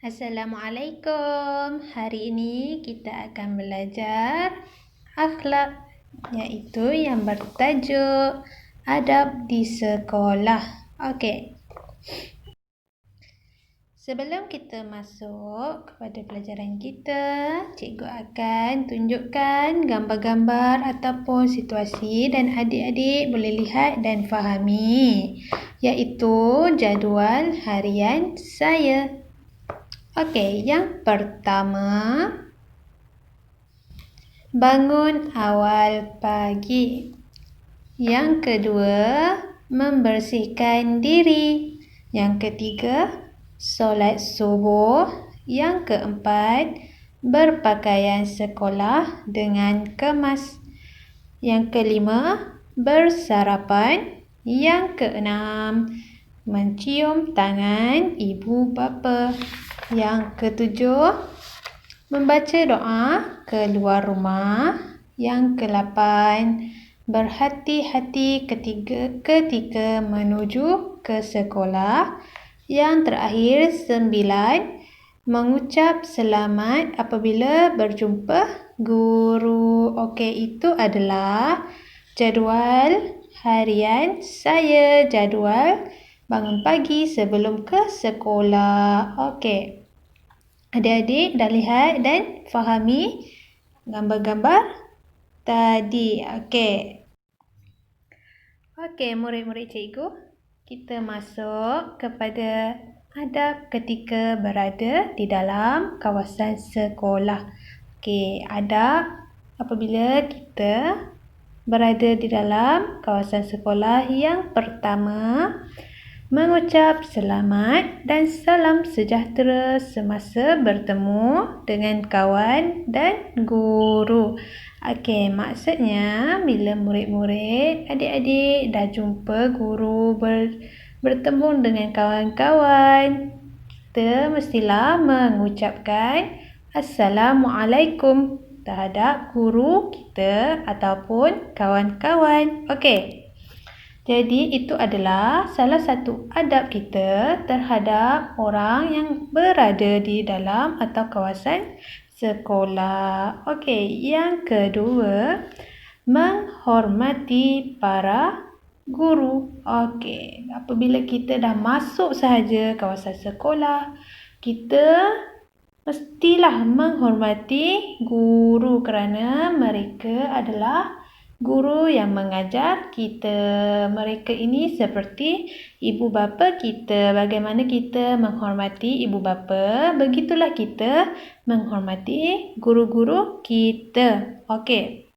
Assalamualaikum. Hari ini kita akan belajar akhlak, iaitu yang bertajuk adab di sekolah. Okey. Sebelum kita masuk kepada pelajaran kita, cikgu akan tunjukkan gambar-gambar ataupun situasi dan adik-adik boleh lihat dan fahami, iaitu jadual harian saya. Okey, yang pertama, bangun awal pagi. Yang kedua, membersihkan diri. Yang ketiga, solat subuh. Yang keempat, berpakaian sekolah dengan kemas. Yang kelima, bersarapan. Yang keenam, mencium tangan ibu bapa. Yang ketujuh, membaca doa keluar rumah. Yang ke-8, berhati-hati ketika menuju ke sekolah. Yang terakhir, 9, mengucap selamat apabila berjumpa guru. Okey, itu adalah jadual harian saya, jadual bangun pagi sebelum ke sekolah. Okey. Adik-adik dah lihat dan fahami gambar-gambar tadi. Okey. Okey, murid-murid cikgu, kita masuk kepada adab ketika berada di dalam kawasan sekolah. Okey, adab apabila kita berada di dalam kawasan sekolah. Yang pertama, mengucap selamat dan salam sejahtera semasa bertemu dengan kawan dan guru. Okey, maksudnya bila murid-murid, adik-adik dah jumpa guru, bertemu dengan kawan-kawan, kita mestilah mengucapkan Assalamualaikum terhadap guru kita ataupun kawan-kawan. Okey. Jadi itu adalah salah satu adab kita terhadap orang yang berada di dalam atau kawasan sekolah. Okey, yang kedua, menghormati para guru. Okey, apabila kita dah masuk sahaja kawasan sekolah, kita mestilah menghormati guru kerana mereka adalah guru yang mengajar kita. Mereka ini seperti ibu bapa kita. Bagaimana kita menghormati ibu bapa, begitulah kita menghormati guru-guru kita. Okey.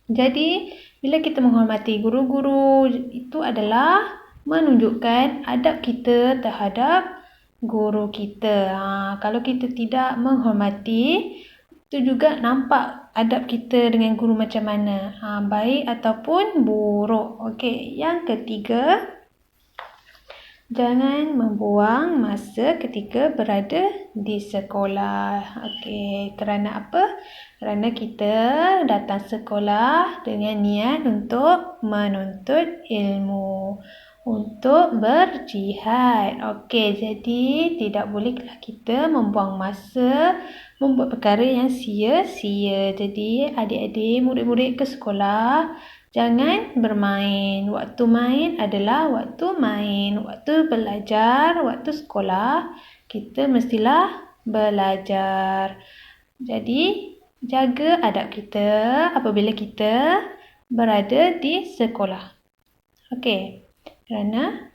Jadi, bila kita menghormati guru-guru, itu adalah menunjukkan adab kita terhadap guru kita. Kalau kita tidak menghormati, itu juga nampak adab kita dengan guru macam mana. Baik ataupun buruk. Okey, yang ketiga, jangan membuang masa ketika berada di sekolah. Okey, kerana apa? Kerana kita datang sekolah dengan niat untuk menuntut ilmu, untuk berjihad. Okey, jadi tidak bolehlah kita membuang masa membuat perkara yang sia-sia. Jadi adik-adik, murid-murid ke sekolah, jangan bermain. Waktu main adalah waktu main. Waktu belajar, waktu sekolah, kita mestilah belajar. Jadi, jaga adab kita apabila kita berada di sekolah. Okey, kerana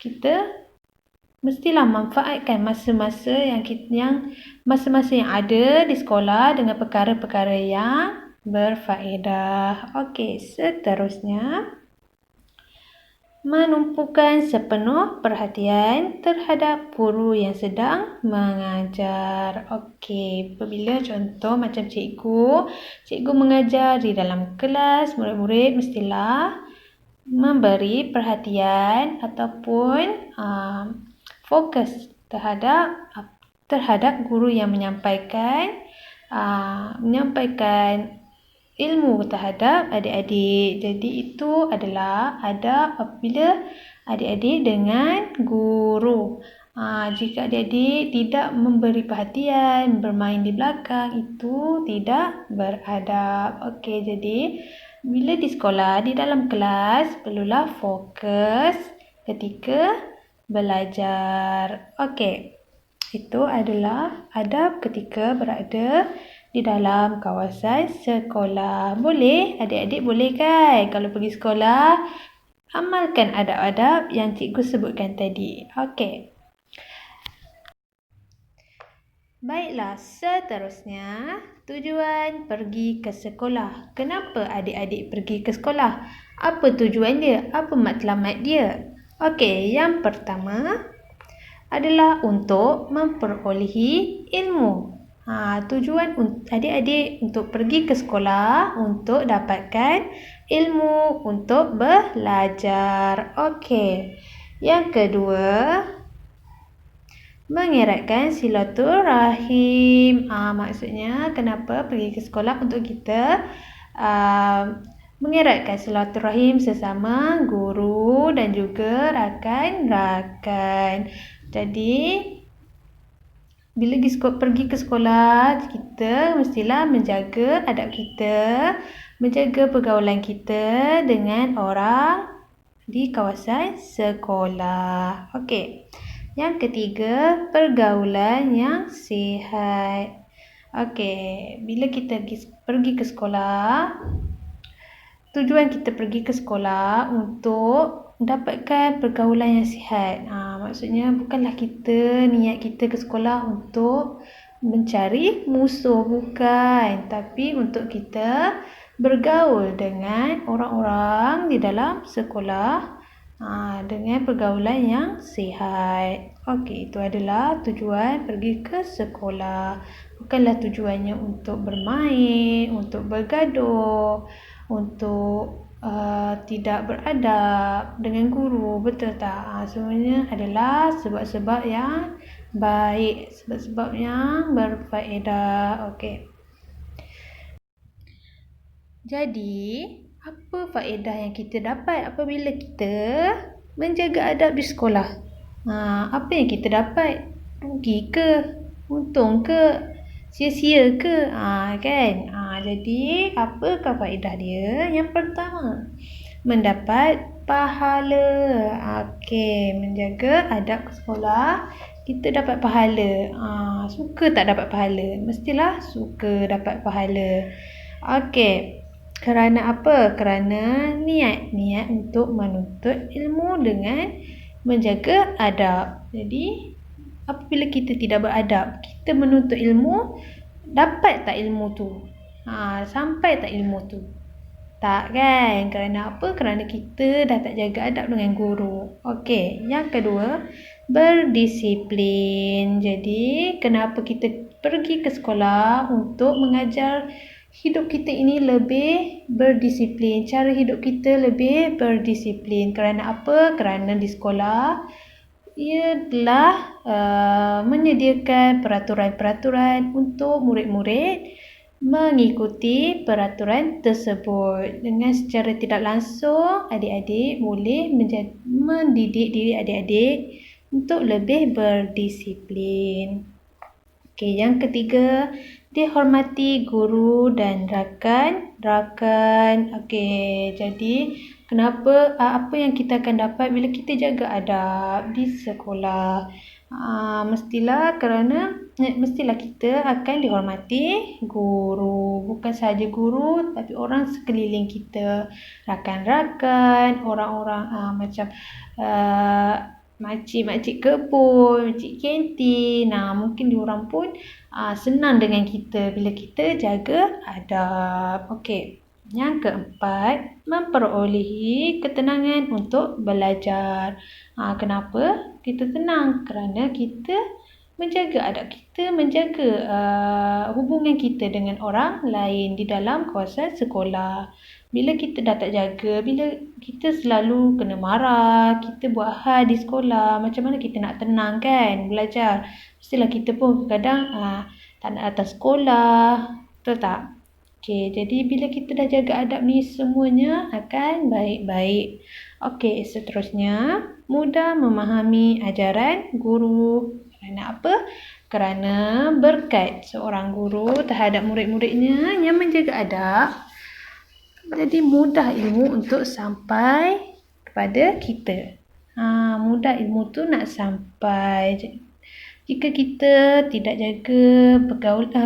kita mestilah manfaatkan masa-masa yang ada di sekolah dengan perkara-perkara yang berfaedah. Okey, seterusnya, menumpukan sepenuh perhatian terhadap guru yang sedang mengajar. Okey, apabila contoh macam cikgu mengajar di dalam kelas, murid-murid mestilah memberi perhatian ataupun fokus terhadap guru yang menyampaikan ilmu terhadap adik-adik. Jadi itu adalah adab apabila adik-adik dengan guru. Jika adik-adik tidak memberi perhatian, bermain di belakang, itu tidak beradab. Okey, jadi bila di sekolah, di dalam kelas, perlulah fokus ketika belajar. Okey, itu adalah adab ketika berada di dalam kawasan sekolah. Boleh? Adik-adik boleh kan? Kalau pergi sekolah, amalkan adab-adab yang cikgu sebutkan tadi. Okey. Baiklah, seterusnya tujuan pergi ke sekolah. Kenapa adik-adik pergi ke sekolah? Apa tujuan dia? Apa matlamat dia? Okey, yang pertama adalah untuk memperolehi ilmu. Tujuan adik-adik untuk pergi ke sekolah untuk dapatkan ilmu untuk belajar. Okey. Yang kedua, mengeratkan silaturahim. Maksudnya kenapa pergi ke sekolah untuk kita mengeratkan silaturahim sesama guru dan juga rakan-rakan. Jadi bila pergi ke sekolah, kita mestilah menjaga adab kita, menjaga pergaulan kita dengan orang di kawasan sekolah. Okey. Yang ketiga, pergaulan yang sihat. Okey, bila kita pergi ke sekolah, tujuan kita pergi ke sekolah untuk mendapatkan pergaulan yang sihat. Maksudnya bukanlah niat kita ke sekolah untuk mencari musuh, bukan. Tapi untuk kita bergaul dengan orang-orang di dalam sekolah dengan pergaulan yang sihat. Okey, itu adalah tujuan pergi ke sekolah. Bukanlah tujuannya untuk bermain, untuk bergaduh, untuk tidak beradab dengan guru. Betul tak? Semuanya adalah sebab-sebab yang baik, sebab-sebab yang berfaedah. Okey. Jadi, apa faedah yang kita dapat apabila kita menjaga adab di sekolah? Apa yang kita dapat? Rugi ke? Untung ke? Sia-sia ke? Kan? Jadi, apakah faedah dia? Yang pertama, mendapat pahala. Okey, menjaga adab ke sekolah, kita dapat pahala. Suka tak dapat pahala? Mestilah suka dapat pahala. Okey. Kerana apa? Kerana niat untuk menuntut ilmu dengan menjaga adab. Jadi, apabila kita tidak beradab, kita menuntut ilmu, dapat tak ilmu tu? Sampai tak ilmu tu? Tak kan? Kerana apa? Kerana kita dah tak jaga adab dengan guru. Okey, yang kedua, berdisiplin. Jadi, kenapa kita pergi ke sekolah? Untuk mengajar hidup kita ini lebih berdisiplin. Cara hidup kita lebih berdisiplin. Kerana apa? Kerana di sekolah ia telah menyediakan peraturan-peraturan untuk murid-murid mengikuti peraturan tersebut. Dengan secara tidak langsung, adik-adik boleh mendidik diri adik-adik untuk lebih berdisiplin. Okey, yang ketiga, dihormati guru dan rakan-rakan. Okey, jadi kenapa apa yang kita akan dapat bila kita jaga adab di sekolah? Mestilah kita akan dihormati guru. Bukan sahaja guru, tapi orang sekeliling kita, rakan-rakan, orang-orang macam makcik-makcik kebun, makcik kantin. Mungkin diorang pun senang dengan kita bila kita jaga adab. Okey. Yang keempat, memperolehi ketenangan untuk belajar. Kenapa kita tenang? Kerana kita menjaga adab kita, menjaga hubungan kita dengan orang lain di dalam kawasan sekolah. Bila kita dah tak jaga, bila kita selalu kena marah, kita buat hal di sekolah, macam mana kita nak tenang kan belajar? Mestilah kita pun kadang tak nak datang sekolah. Betul tak? Okey, jadi bila kita dah jaga adab ni, semuanya akan baik-baik. Okey, seterusnya, mudah memahami ajaran guru. Kerana apa? Kerana berkat seorang guru terhadap murid-muridnya yang menjaga adab, jadi mudah ilmu untuk sampai kepada kita. Mudah ilmu tu nak sampai. Jika kita tidak jaga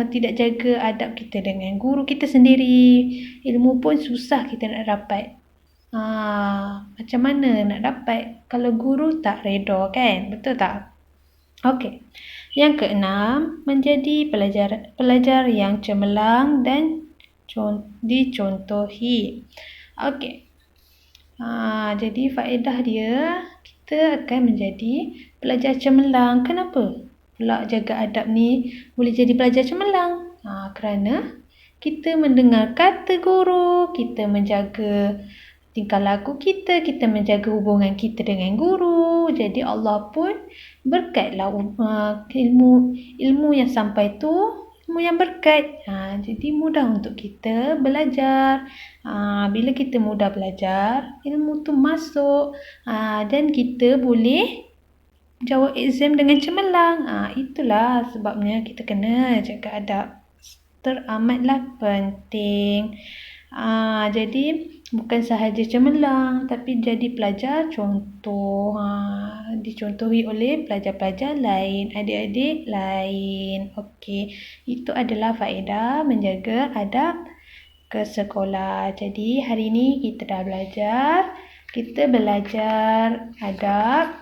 tidak jaga adab kita dengan guru kita sendiri, ilmu pun susah kita nak dapat. Macam mana nak dapat kalau guru tak reda, kan? Betul tak? Okey. Yang keenam, menjadi pelajar yang cemerlang dan dicontohi. Okey. Jadi faedah dia, kita akan menjadi pelajar cemerlang. Kenapa pula jaga adab ni boleh jadi pelajar cemerlang? Kerana kita mendengar kata guru, kita menjaga tingkah laku kita, kita menjaga hubungan kita dengan guru. Jadi Allah pun berkatlah ilmu yang sampai tu, ilmu yang berkat. Jadi mudah untuk kita belajar. Bila kita mudah belajar, ilmu tu masuk dan kita boleh jawab exam dengan cemerlang. Itulah sebabnya kita kena jaga adab. Teramatlah penting. Jadi bukan sahaja cemerlang, tapi jadi pelajar contoh. Dicontohi oleh pelajar-pelajar lain, adik-adik lain. Okey, itu adalah faedah menjaga adab ke sekolah. Jadi hari ini kita belajar adab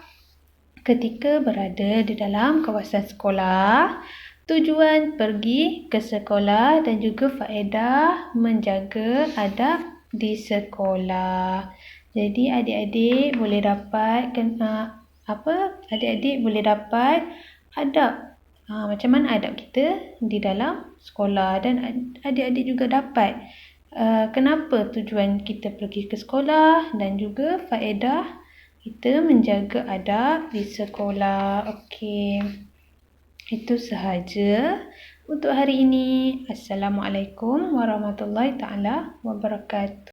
ketika berada di dalam kawasan sekolah, tujuan pergi ke sekolah dan juga faedah menjaga adab di sekolah. Jadi adik-adik boleh dapat adab. Macam mana adab kita di dalam sekolah, dan adik-adik juga dapat kenapa tujuan kita pergi ke sekolah dan juga faedah kita menjaga adab di sekolah. Okey. Itu sahaja untuk hari ini. Assalamualaikum warahmatullahi taala wabarakatuh.